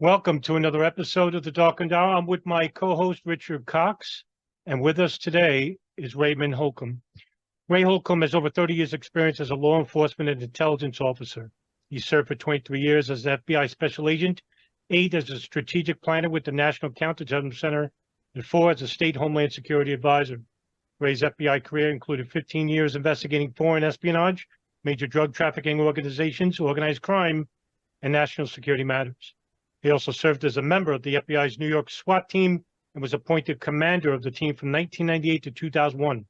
Welcome to another episode of The Dark and Hour. I'm with my co-host, Richard Cox, and with us today is Raymond Holcomb. Ray Holcomb has over 30 years' experience as a law enforcement and intelligence officer. He served for 23 years as FBI Special Agent, 8 as a strategic planner with the National Counterterrorism Center, and 4 as a state Homeland Security advisor. Ray's FBI career included 15 years investigating foreign espionage, major drug trafficking organizations, organized crime, and national security matters. He also served as a member of the FBI's New York SWAT team and was appointed commander of the team from 1998 to 2001.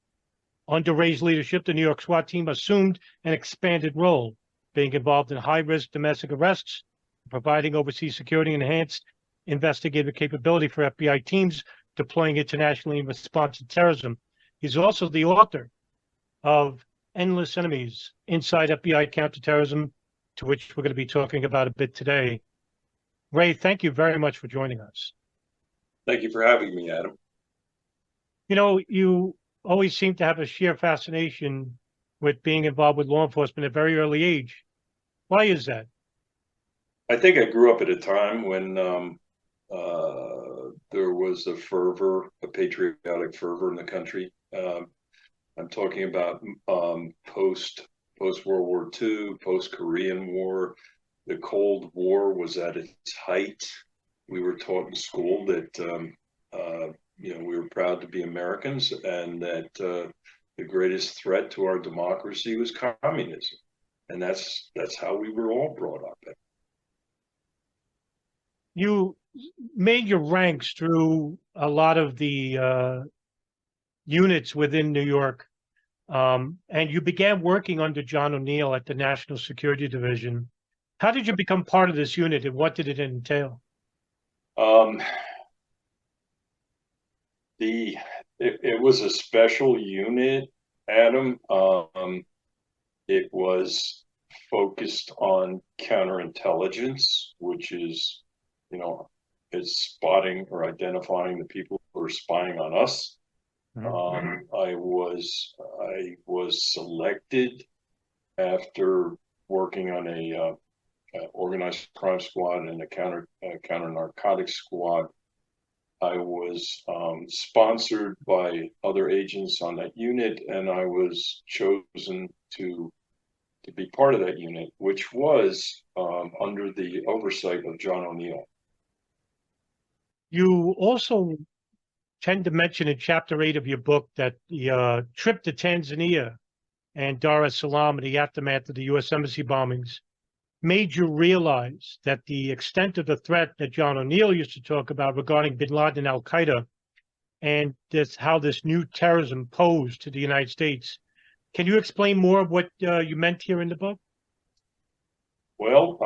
Under Ray's leadership, the New York SWAT team assumed an expanded role, being involved in high-risk domestic arrests, providing overseas security and enhanced investigative capability for FBI teams deploying internationally in response to terrorism. He's also the author of Endless Enemies, Inside FBI Counterterrorism, to which we're going to be talking about a bit today. Ray, thank you very much for joining us. Thank you for having me, Adam. You know, you always seem to have a sheer fascination with being involved with law enforcement at a very early age. Why is that? I think I grew up at a time when there was a patriotic fervor in the country. I'm talking about post World War II, post Korean War. The Cold War was at its height. We were taught in school that we were proud to be Americans, and that the greatest threat to our democracy was communism, and that's how we were all brought up. You made your ranks through a lot of the units within New York, and you began working under John O'Neill at the National Security Division. How did you become part of this unit, and what did it entail? It was a special unit, Adam. It was focused on counterintelligence, which is, it's spotting or identifying the people who are spying on us. I was selected after working on a organized crime squad and a counter narcotics squad. I was sponsored by other agents on that unit, and I was chosen to be part of that unit, which was under the oversight of John O'Neill. You also tend to mention in Chapter 8 of your book that the trip to Tanzania and Dar es Salaam in the aftermath of the U.S. Embassy bombings made you realize that the extent of the threat that John O'Neill used to talk about regarding bin Laden and al-Qaeda and how this new terrorism posed to the United States. Can you explain more of what you meant here in the book? Well,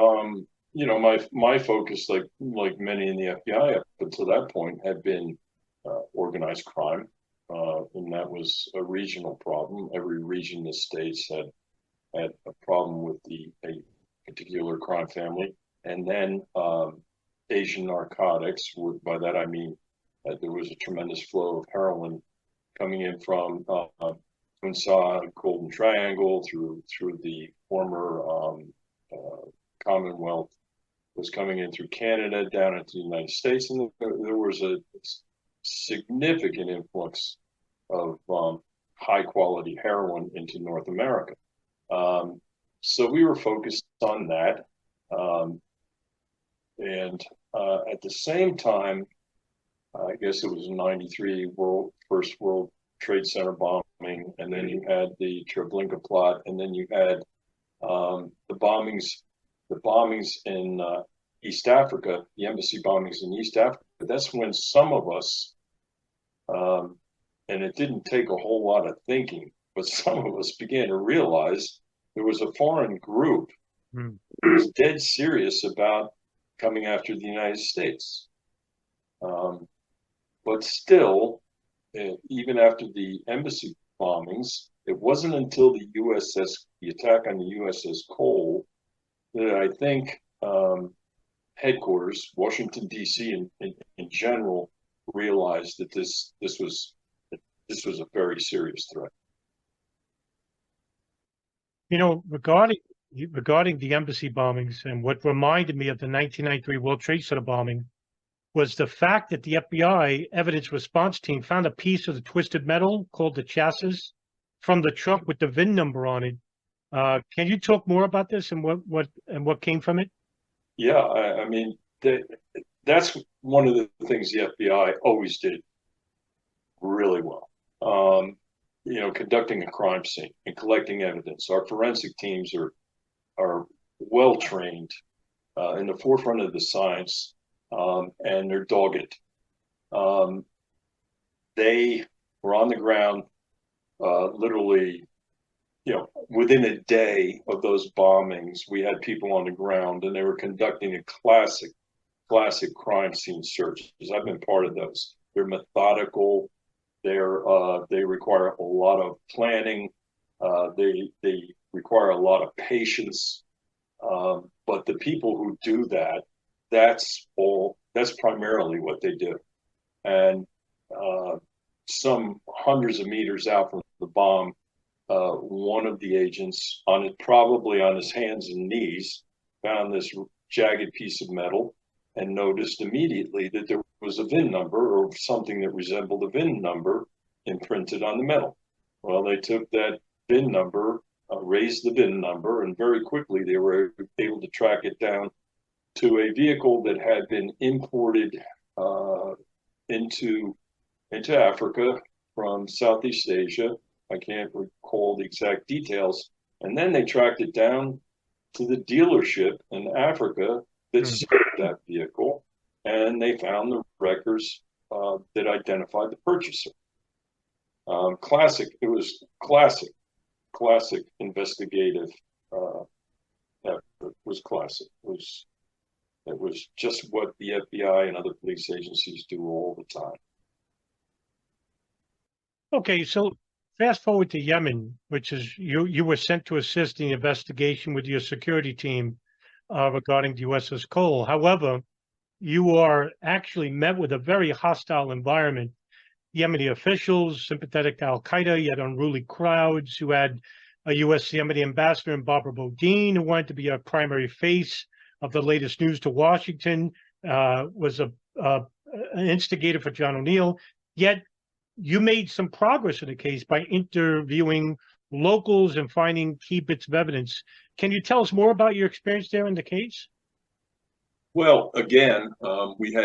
my focus, like many in the FBI up until that point, had been organized crime, and that was a regional problem. Every region in the States had a problem with a particular crime family, and then Asian narcotics. By that I mean that there was a tremendous flow of heroin coming in from Unsa, Golden Triangle, through the former Commonwealth, was coming in through Canada down into the United States, and there was a significant influx of high quality heroin into North America. So we were focused on that. And at the same time, I guess it was 93 first World Trade Center bombing, and then you had the Treblinka plot, and then you had the bombings in East Africa, the embassy bombings in East Africa. That's when some of us, and it didn't take a whole lot of thinking, but some of us began to realize there was a foreign group who was dead serious about coming after the United States. But still, even after the embassy bombings, it wasn't until the attack on the USS Cole, that I think headquarters, Washington D.C. in general, realized that this was a very serious threat. Regarding regarding the embassy bombings, and what reminded me of the 1993 World Trade Center bombing was the fact that the FBI evidence response team found a piece of the twisted metal called the chassis from the truck with the VIN number on it. Can you talk more about this and what came from it? Yeah, I mean, that's one of the things the FBI always did really well. Conducting a crime scene and collecting evidence. Our forensic teams are well trained in the forefront of the science, and they're dogged. They were on the ground literally, within a day of those bombings. We had people on the ground, and they were conducting a classic crime scene searches. I've been part of those. They're methodical. They require a lot of planning. They require a lot of patience. But the people who do that, that's primarily what they do. And some hundreds of meters out from the bomb, one of the agents, probably on his hands and knees, found this jagged piece of metal and noticed immediately that there was a VIN number or something that resembled a VIN number imprinted on the metal. Well, they took that VIN number, raised the VIN number, and very quickly they were able to track it down to a vehicle that had been imported into Africa from Southeast Asia. I can't recall the exact details. And then they tracked it down to the dealership in Africa that sold that vehicle, and they found the records that identified the purchaser. It was classic investigative effort. It was classic. It was just what the FBI and other police agencies do all the time. Okay, so fast forward to Yemen, which is you were sent to assist in the investigation with your security team regarding the USS Cole. However, you are actually met with a very hostile environment. Yemeni officials, sympathetic to al-Qaeda, you had unruly crowds who had a U.S. Yemeni ambassador in Barbara Bodine, who wanted to be a primary face of the latest news to Washington, was an instigator for John O'Neill. Yet you made some progress in the case by interviewing locals and finding key bits of evidence. Can you tell us more about your experience there in the case? Well, again, we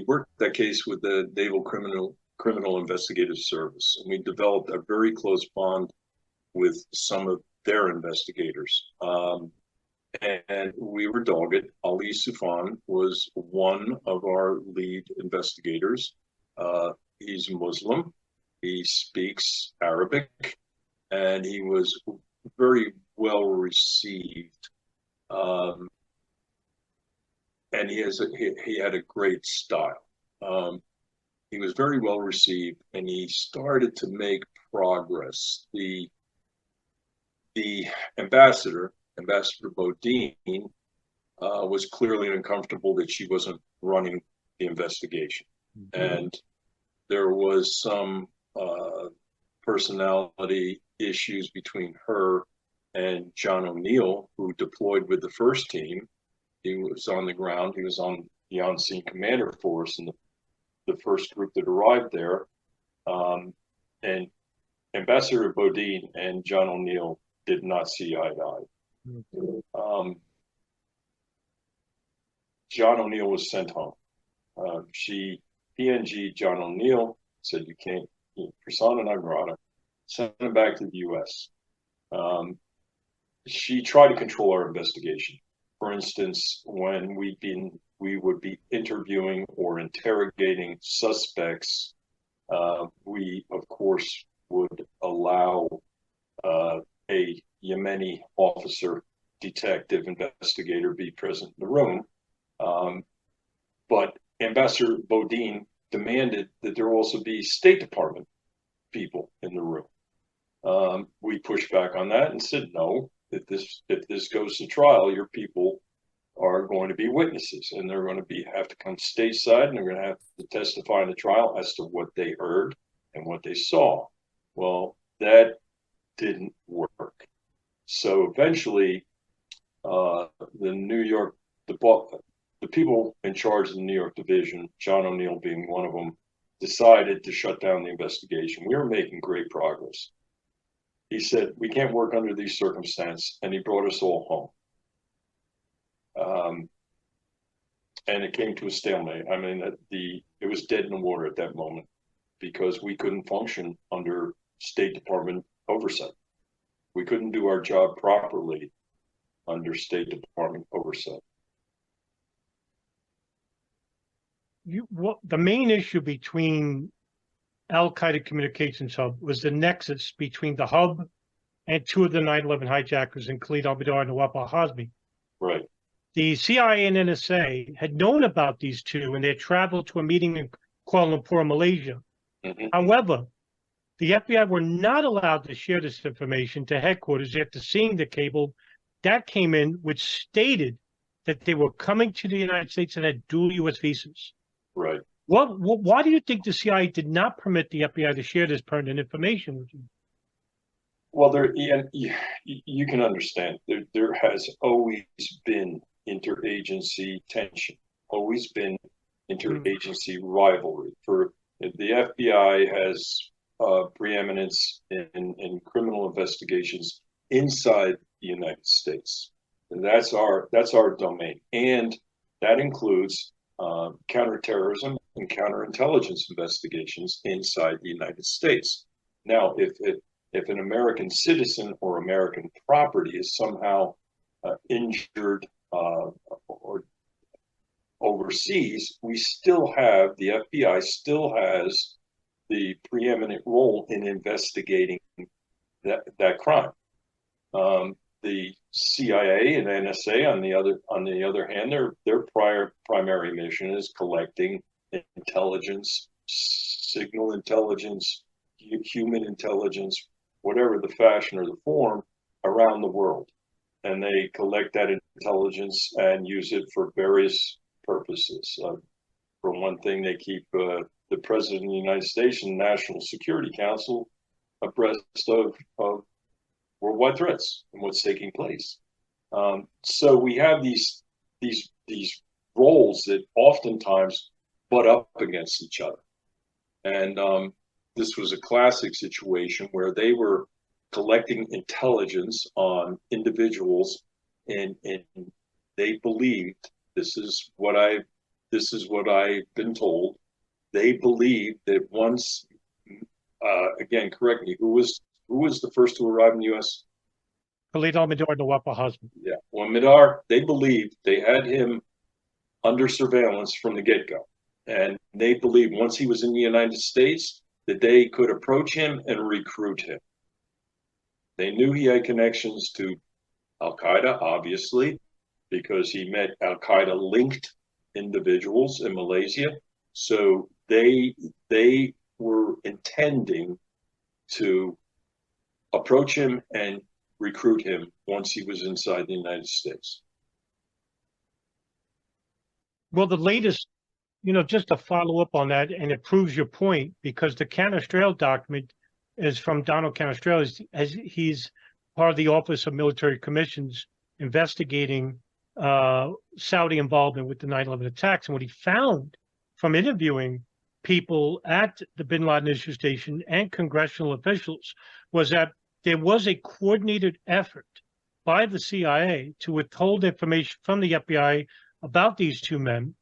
worked that case with the Naval Criminal Investigative Service, and we developed a very close bond with some of their investigators. And we were dogged. Ali Soufan was one of our lead investigators. He's Muslim. He speaks Arabic, and he was very well received. And he had a great style. He was very well received, and he started to make progress. The ambassador Bodine, was clearly uncomfortable that she wasn't running the investigation. And there was some personality issues between her and John O'Neill, who deployed with the first team. He was on the ground. He was on the on-scene commander force in the first group that arrived there. And Ambassador Bodine and John O'Neill did not see eye to eye. John O'Neill was sent home. PNG John O'Neill said, you can't, persona non grata, sent him back to the U.S. She tried to control our investigation. For instance, when we would be interviewing or interrogating suspects, we, of course, would allow a Yemeni officer, detective, investigator be present in the room. But Ambassador Bodine demanded that there also be State Department people in the room. We pushed back on that and said, no, if this goes to trial, your people are going to be witnesses, and they're going to have to come stateside, and they're going to have to testify in the trial as to what they heard and what they saw. Well, that didn't work. So eventually the New York, the people in charge of the New York division, John O'Neill being one of them, decided to shut down the investigation. We were making great progress. He said, we can't work under these circumstances, and he brought us all home. And it came to a stalemate. I mean, it was dead in the water at that moment because we couldn't function under State Department oversight. We couldn't do our job properly under State Department oversight. The main issue between Al-Qaeda Communications Hub was the nexus between the hub and two of the 9/11 hijackers in Khalid al-Mihdhar and Nawaf al-Hazmi. Right. The CIA and NSA had known about these two, and they had traveled to a meeting in Kuala Lumpur, Malaysia. Mm-hmm. However, the FBI were not allowed to share this information to headquarters after seeing the cable that came in, which stated that they were coming to the United States and had dual U.S. visas. Right. Why do you think the CIA did not permit the FBI to share this pertinent information with you? Well, you can understand there has always been interagency tension, always been interagency rivalry. For the FBI has preeminence in criminal investigations inside the United States. And that's our domain, and that includes counterterrorism and counterintelligence investigations inside the United States. Now, if an American citizen or American property is somehow injured or overseas, we still have, the FBI still has the preeminent role in investigating that crime. The CIA and NSA, on the other hand, their primary mission is collecting intelligence, signal intelligence, human intelligence, whatever the fashion or the form, around the world. And they collect that intelligence and use it for various purposes. For one thing, they keep the President of the United States and the National Security Council abreast of worldwide threats and what's taking place. So we have these roles that oftentimes butt up against each other. And this was a classic situation where they were collecting intelligence on individuals, and they believed, this is what I've been told, they believed that once, again, correct me, who was the first to arrive in the U.S.? Khalid al-Mihdhar and Nawaf al-Hazmi. Yeah, well, Mihdhar, they believed they had him under surveillance from the get-go. And they believed once he was in the United States that they could approach him and recruit him. They knew he had connections to Al-Qaeda, obviously, because he met Al-Qaeda-linked individuals in Malaysia. So they were intending to approach him and recruit him once he was inside the United States. Well, the latest, just to follow up on that, and it proves your point, because the Counterterrorism document is from Donald Counterterrorism, as he's part of the Office of Military Commissions investigating Saudi involvement with the 9/11 attacks. And what he found from interviewing people at the Bin Laden issue station and congressional officials was that there was a coordinated effort by the CIA to withhold information from the FBI about these two men.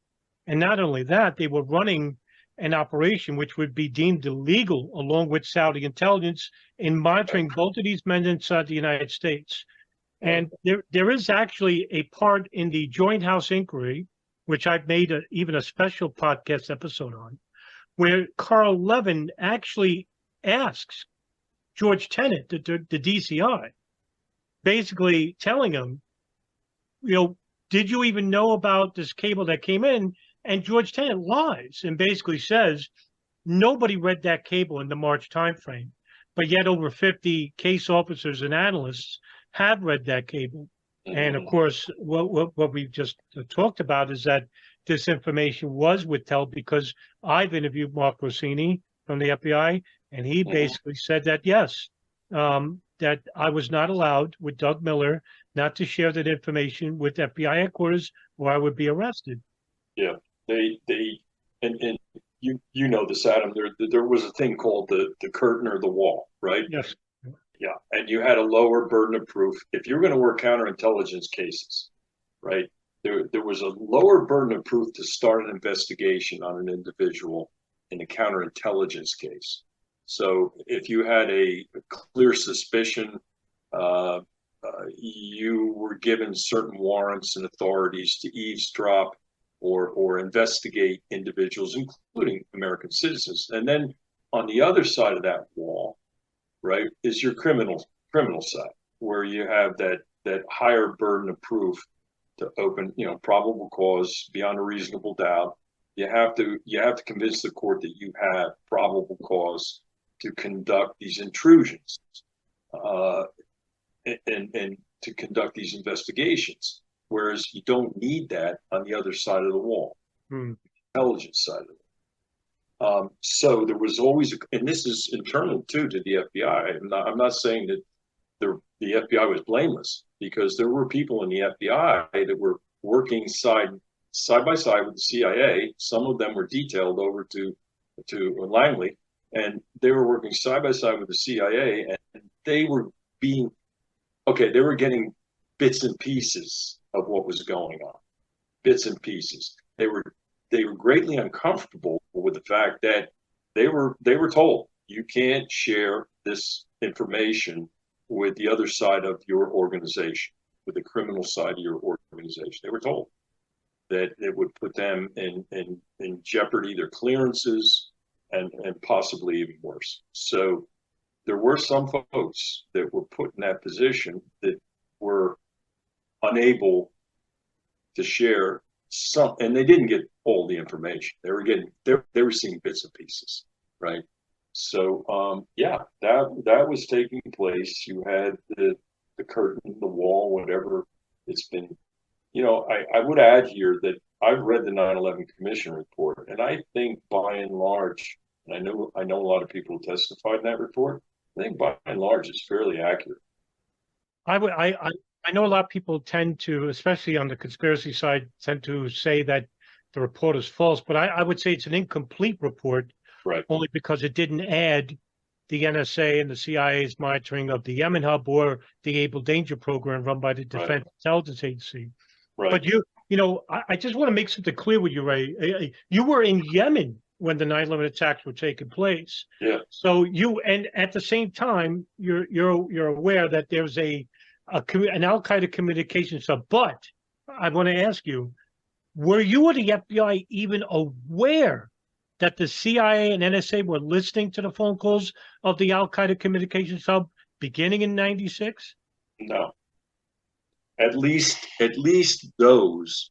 And not only that, they were running an operation which would be deemed illegal along with Saudi intelligence in monitoring both of these men inside the United States. And there is actually a part in the Joint House inquiry, which I've made even a special podcast episode on, where Carl Levin actually asks George Tenet, the DCI, basically telling him, did you even know about this cable that came in? And George Tenet lies and basically says nobody read that cable in the March timeframe, but yet over 50 case officers and analysts have read that cable. And of course, what we've just talked about is that this information was withheld because I've interviewed Mark Rossini from the FBI, and he basically said that, yes, that I was not allowed with Doug Miller not to share that information with FBI headquarters or I would be arrested. Yeah, and you know this, Adam. There was a thing called the curtain or the wall, right? Yes. Yeah, and you had a lower burden of proof if you're going to work counterintelligence cases, right? There was a lower burden of proof to start an investigation on an individual in a counterintelligence case. So if you had a clear suspicion, you were given certain warrants and authorities to eavesdrop or investigate individuals, including American citizens. And then on the other side of that wall, right, is your criminal side, where you have that higher burden of proof to open, probable cause beyond a reasonable doubt. You have to convince the court that you have probable cause to conduct these intrusions, and to conduct these investigations. Whereas you don't need that on the other side of the wall, intelligence side of it. So there was always, and this is internal too to the FBI. I'm not saying that the FBI was blameless, because there were people in the FBI that were working side by side with the CIA. Some of them were detailed over to Langley, and they were working side by side with the CIA, and they were they were getting bits and pieces of what was going on, bits and pieces. They were greatly uncomfortable with the fact that they were told, you can't share this information with the other side of your organization, with the criminal side of your organization. They were told that it would put them in jeopardy, their clearances, and possibly even worse. So there were some folks that were put in that position that were unable to share some, and they didn't get all the information. They were seeing bits and pieces, right? So that was taking place. You had the curtain, the wall, whatever it's been. I would add here that I've read the 9/11 Commission report, and I think by and large, and I know a lot of people testified in that report. I think by and large it's fairly accurate. I know a lot of people tend to, especially on the conspiracy side, tend to say that the report is false, but I would say it's an incomplete report, right? Only because it didn't add the NSA and the CIA's monitoring of the Yemen hub or the Able Danger program run by the Defense Intelligence Agency. Right. But I just want to make something clear with you, Ray. You were in Yemen when the 9/11 attacks were taking place. Yeah. So and at the same time, you're aware that there's an Al-Qaeda communications hub. But I want to ask you, were you or the FBI even aware that the CIA and NSA were listening to the phone calls of the Al-Qaeda communications hub beginning in '96? No. At least those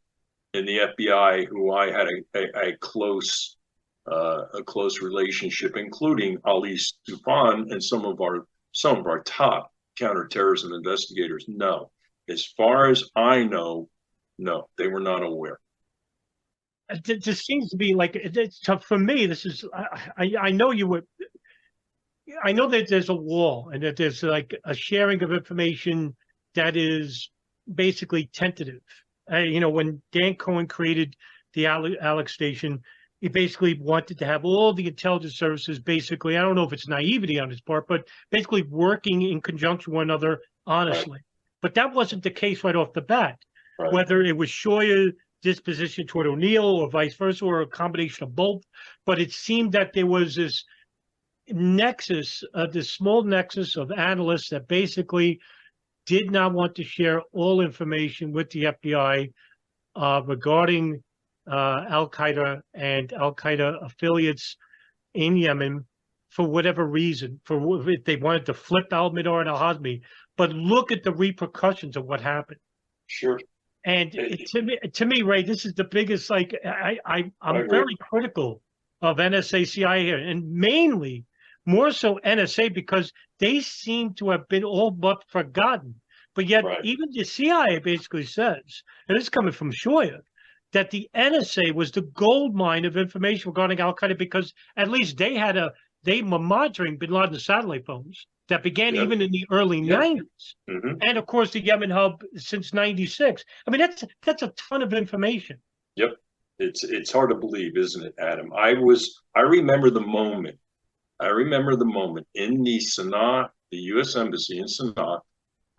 in the FBI who I had a close relationship, including Ali Soufan and some of our top counterterrorism investigators. No, as far as I know, no, they were not aware. It just seems to be like it's tough for me. This is I know you were. I know that there's a wall and that there's like a sharing of information that is basically tentative. When Dan Cohen created the Alex station, he basically wanted to have all the intelligence services basically, I don't know if it's naivety on his part, but basically working in conjunction with one another honestly. Right. But that wasn't the case right off the bat. Right. Whether it was Scheuer disposition toward O'Neill or vice versa, or a combination of both. But it seemed that there was this nexus, this small nexus of analysts that basically did not want to share all information with the FBI regarding Al-Qaeda and Al-Qaeda affiliates in Yemen for whatever reason, if they wanted to flip al-Midar and al-Hazmi. But look at the repercussions of what happened. Sure. And to me, Ray, this is the biggest, I'm very critical of NSA, CIA here, and mainly more so NSA, because they seem to have been all but forgotten. But yet even the CIA basically says, and it's coming from Scheuer, that the NSA was the gold mine of information regarding Al-Qaeda, because at least they were monitoring bin Laden's satellite phones. that began Yep. even in the early Yep. 90s. Mhm. And of course, the Yemen hub since 96. I mean, that's a ton of information. Yep. It's hard to believe, isn't it, Adam? I remember the moment. I remember the moment in the Sana'a, the U.S. Embassy in Sana'a.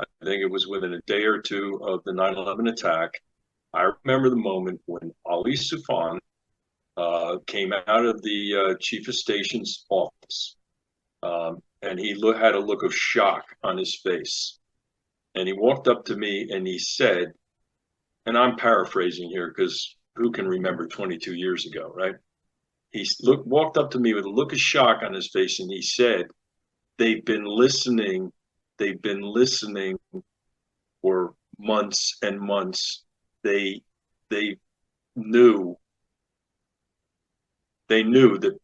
I think it was within a day or two of the 9/11 attack. I remember the moment when Ali Soufan came out of the chief of station's office, and he had a look of shock on his face. And he walked up to me and he said, and I'm paraphrasing here because who can remember 22 years ago, right? Walked up to me with a look of shock on his face and he said, they've been listening for months and months. They knew that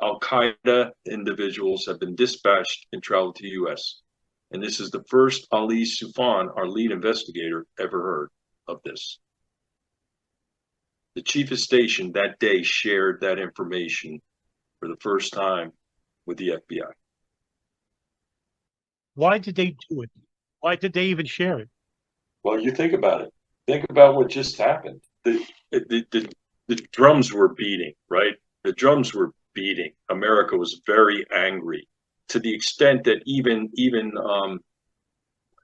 Al-Qaeda individuals have been dispatched and traveled to the U.S. And this is the first Ali Soufan, our lead investigator, ever heard of this. The chief of station that day shared that information for the first time with the FBI. Why did they do it? Why did they even share it? Well, you think about it. Think about what just happened. The drums were beating, right? The drums were beating. America was very angry to the extent that even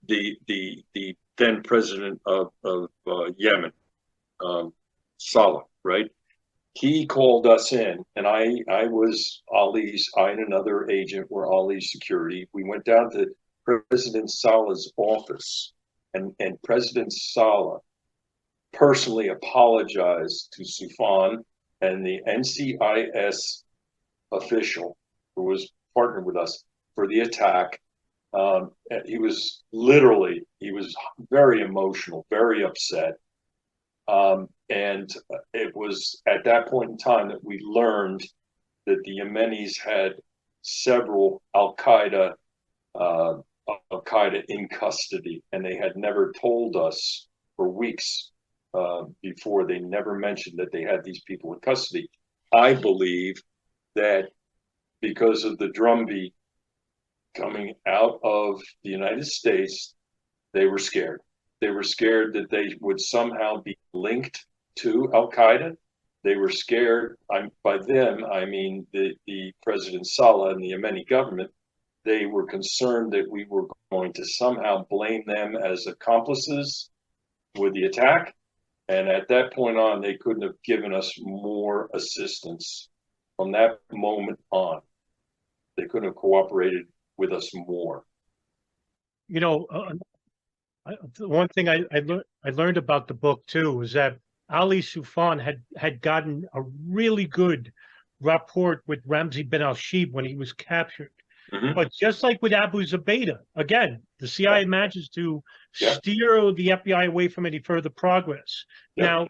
the then president of Yemen, Saleh, right? He called us in, and I and another agent were Ali's security. We went down to President Saleh's office, and President Saleh personally apologized to Soufan and the NCIS official who was partnered with us for the attack. He was very emotional, very upset. And it was at that point in time that we learned that the Yemenis had several Al-Qaeda in custody, and they had never told us for weeks before. They never mentioned that they had these people in custody. I believe that because of the drumbeat coming out of the United States, they were scared. They were scared that they would somehow be linked to Al-Qaeda. They were scared. By them, I mean the President Saleh and the Yemeni government. They were concerned that we were going to somehow blame them as accomplices with the attack. And at that point on, they couldn't have given us more assistance. From that moment on, they couldn't have cooperated with us more. You know, the one thing I learned about the book too was that Ali Soufan had gotten a really good rapport with Ramzi bin al-Shibh when he was captured. Mm-hmm. But just like with Abu Zubaydah, again, the CIA manages to steer the FBI away from any further progress. Now,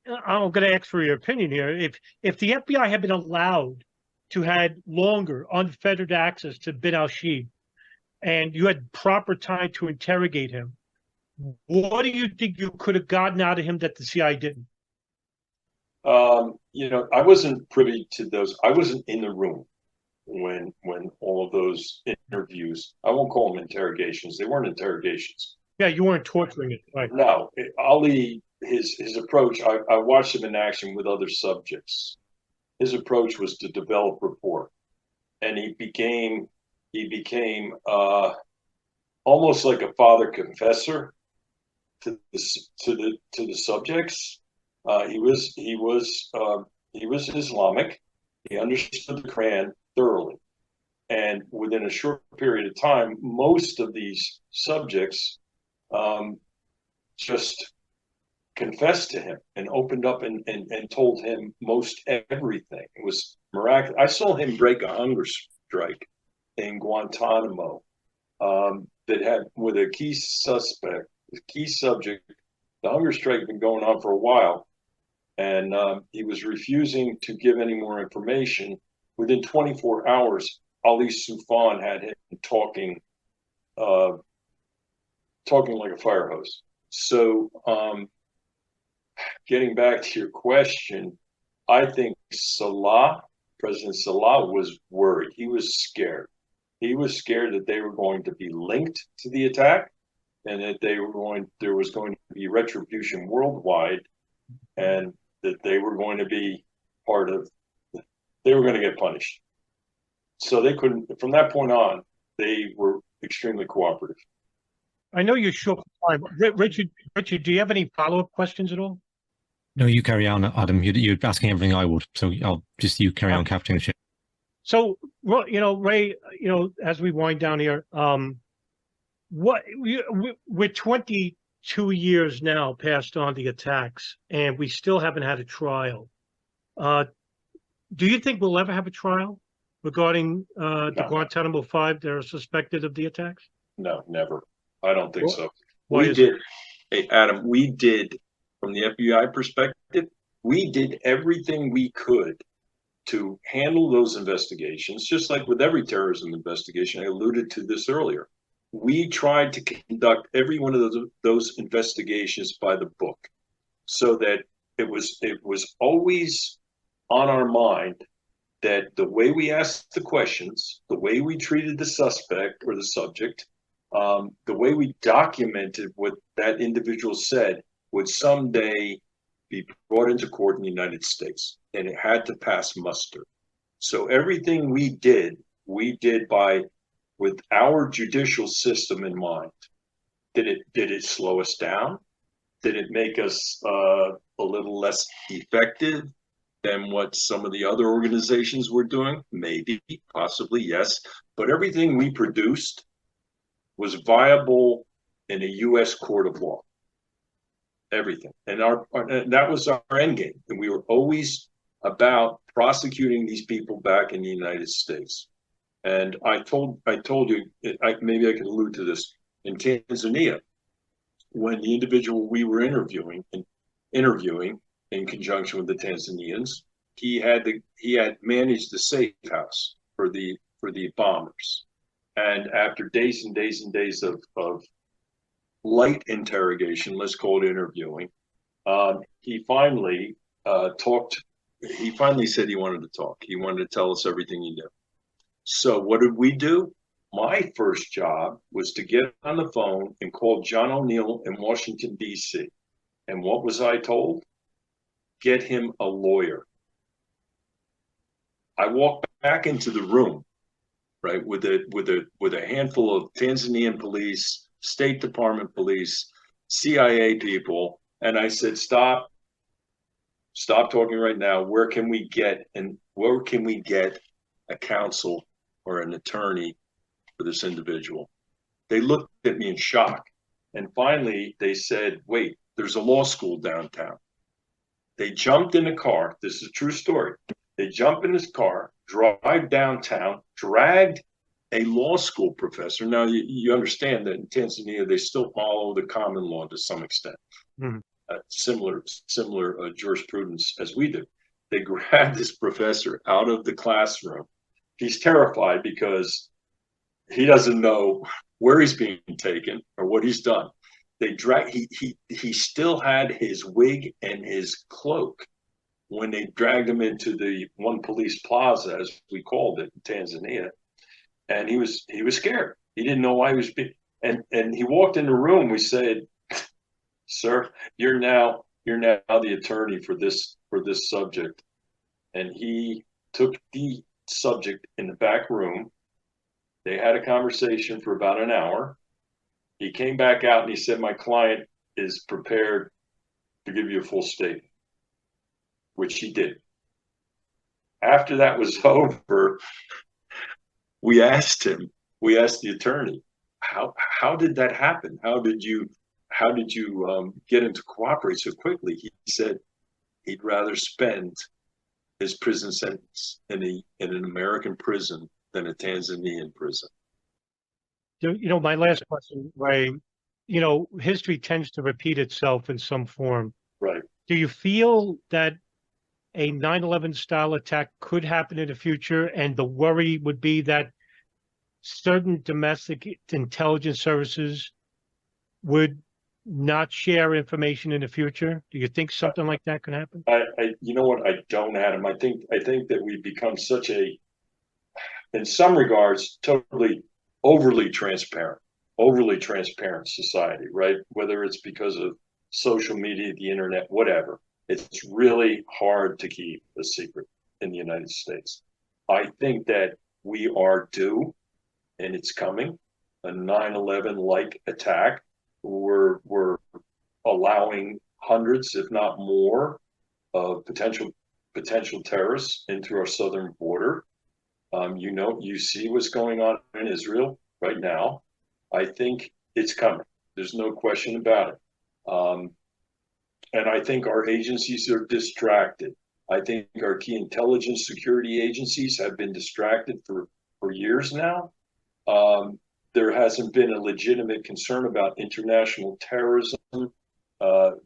I'm going to ask for your opinion here. If the FBI had been allowed to had longer unfettered access to bin al-Shibh, and you had proper time to interrogate him, what do you think you could have gotten out of him that the CIA didn't? I wasn't privy to those. I wasn't in the room when all of those interviews, I won't call them interrogations. They weren't interrogations. Yeah, you weren't torturing it, right? No, Ali, his approach, I watched him in action with other subjects. His approach was to develop rapport, and he became almost like a father confessor to the subjects. He was Islamic. He understood the Quran thoroughly, and within a short period of time, most of these subjects just confessed to him and opened up and told him most everything. It was miraculous. I saw him break a hunger strike in Guantanamo that had with a key suspect, a key subject. The hunger strike had been going on for a while, and he was refusing to give any more information. Within 24 hours, Ali Soufan had him talking like a fire hose. So, getting back to your question, I think President Saleh was worried. He was scared. He was scared that they were going to be linked to the attack, and that there was going to be retribution worldwide, and that they were going to be they were going to get punished. So they couldn't, from that point on, they were extremely cooperative. I know you're short on time. Richard, do you have any follow-up questions at all? No, you carry on, Adam. You're asking everything I would, so you carry on capturing the ship. So, well, Ray, as we wind down here, we're 22 years now past on the attacks, and we still haven't had a trial. Do you think we'll ever have a trial regarding the Guantanamo 5 that are suspected of the attacks? No, never. I don't think so. Hey, Adam, we did, from the FBI perspective, we did everything we could to handle those investigations, just like with every terrorism investigation. I alluded to this earlier. We tried to conduct every one of those investigations by the book, so that it was always on our mind that the way we asked the questions, the way we treated the suspect or the subject, the way we documented what that individual said would someday be brought into court in the United States, and it had to pass muster. So everything we did with our judicial system in mind. Did it slow us down? Did it make us a little less effective than what some of the other organizations were doing? Maybe, possibly, yes. But everything we produced was viable in a U.S. court of law. Everything. And that was our end game. And we were always about prosecuting these people back in the United States. And I told you, maybe I can allude to this, in Tanzania, when the individual we were interviewing in conjunction with the Tanzanians, he had managed the safe house for the bombers. And after days and days and days of light interrogation, let's call it interviewing, he finally talked. He finally said he wanted to talk. He wanted to tell us everything he knew. So what did we do? My first job was to get on the phone and call John O'Neill in Washington, D.C. And what was I told? Get him a lawyer. I walked back into the room, right, with a handful of Tanzanian police, State Department police, CIA people, and I said, stop talking right now. Where can we get a counsel or an attorney for this individual? They looked at me in shock. And finally, they said, wait, there's a law school downtown. They jumped in a car. This is a true story. They jump in this car, drive downtown, dragged a law school professor. Now, you understand that in Tanzania, they still follow the common law to some extent. Mm-hmm. Similar jurisprudence as we do. They grabbed this professor out of the classroom. He's terrified because he doesn't know where he's being taken or what he's done. He still had his wig and his cloak when they dragged him into the One Police Plaza, as we called it in Tanzania, and he was scared. He didn't know why he was being. And he walked in the room. We said, "Sir, you're now the attorney for this subject," and he took the subject in the back room. They had a conversation for about an hour. He came back out and he said, my client is prepared to give you a full statement, which he did. After that was over, we asked the attorney, how did that happen? How did you get him to cooperate so quickly? He said he'd rather spend his prison sentence in an American prison than a Tanzanian prison. My last question, Ray, history tends to repeat itself in some form. Right. Do you feel that a 9/11 style attack could happen in the future, and the worry would be that certain domestic intelligence services would not share information in the future? Do you think something like that could happen? You know what? I don't, Adam. I think that we've become such a in some regards, totally overly transparent society, right? Whether it's because of social media, the internet, whatever. It's really hard to keep a secret in the United States. I think that we are due, and it's coming, a 9/11-like attack. We're allowing hundreds, if not more, of potential terrorists into our southern border. You see what's going on in Israel right now. I think it's coming. There's no question about it. And I think our agencies are distracted. I think our key intelligence security agencies have been distracted for years now. There hasn't been a legitimate concern about international terrorism.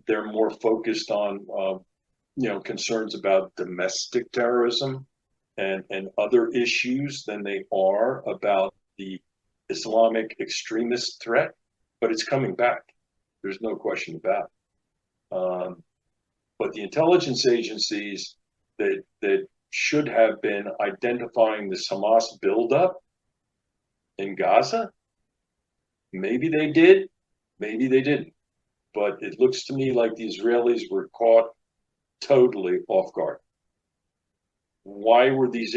They're more focused on, concerns about domestic terrorism and other issues than they are about the Islamic extremist threat. But it's coming back. There's no question about it. But the intelligence agencies that should have been identifying this Hamas buildup in Gaza, maybe they did, maybe they didn't. But it looks to me like the Israelis were caught totally off guard. Why were these?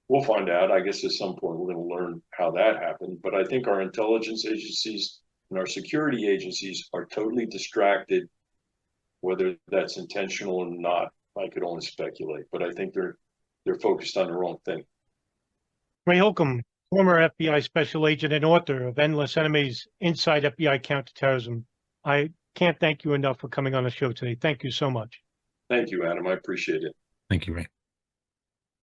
We'll find out. I guess at some point we're going to learn how that happened. But I think our intelligence agencies and our security agencies are totally distracted. Whether that's intentional or not, I could only speculate. But I think they're focused on the wrong thing. Ray Holcomb, former FBI special agent and author of Endless Enemies Inside FBI Counterterrorism. I can't thank you enough for coming on the show today. Thank you so much. Thank you, Adam. I appreciate it. Thank you, Ray.